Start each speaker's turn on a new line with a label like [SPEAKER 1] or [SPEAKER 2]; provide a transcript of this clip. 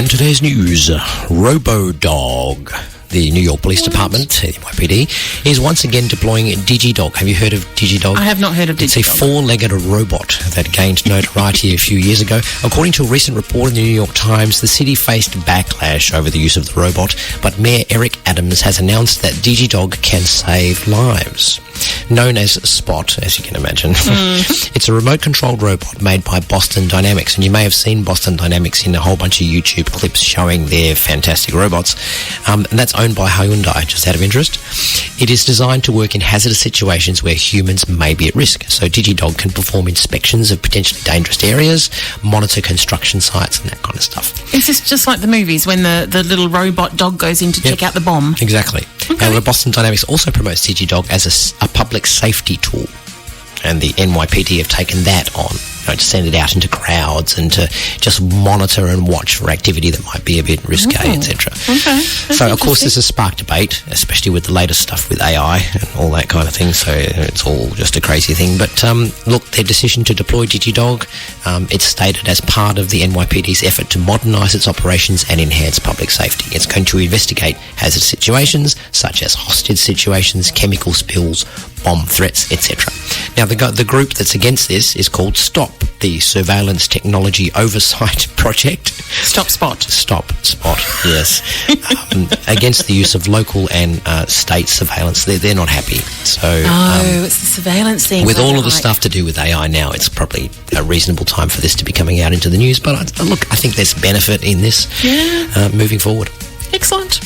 [SPEAKER 1] And today's news, Robo-Dog. The New York Police Department, NYPD, is once again deploying DigiDog. Have you heard of DigiDog?
[SPEAKER 2] I have not heard of DigiDog.
[SPEAKER 1] It's a four-legged robot that gained notoriety a few years ago. According to a recent report in the New York Times, the city faced backlash over the use of the robot, but Mayor Eric Adams has announced that DigiDog can save lives. Known as Spot, as you can imagine. It's a remote-controlled robot made by Boston Dynamics, and you may have seen Boston Dynamics in a whole bunch of YouTube clips showing their fantastic robots, and that's owned by Hyundai, just out of interest. It is designed to work in hazardous situations where humans may be at risk, so DigiDog can perform inspections of potentially dangerous areas, monitor construction sites, and that kind of stuff.
[SPEAKER 2] Is this just like the movies when the little robot dog goes in to check out the bomb?
[SPEAKER 1] Exactly.
[SPEAKER 2] Okay.
[SPEAKER 1] However, Boston Dynamics also promotes DigiDog as a public safety tool, and the NYPD have taken that on, to send it out into crowds and to just monitor and watch for activity that might be a bit risque, etc.
[SPEAKER 2] Okay.
[SPEAKER 1] So, of course, this has sparked debate, especially with the latest stuff with AI and all that kind of thing, so it's all just a crazy thing. But, look, their decision to deploy DigiDog, it's stated as part of the NYPD's effort to modernise its operations and enhance public safety. It's going to investigate hazardous situations, such as hostage situations, chemical spills, bomb threats, etc. Now, the group that's against this is called STOP, the Surveillance Technology Oversight Project.
[SPEAKER 2] Stop Spot,
[SPEAKER 1] yes. Against the use of local and state surveillance. They're not happy. So,
[SPEAKER 2] it's the surveillance thing.
[SPEAKER 1] With all of the stuff to do with AI now, it's probably a reasonable time for this to be coming out into the news. But, I think there's benefit in this moving forward.
[SPEAKER 2] Excellent.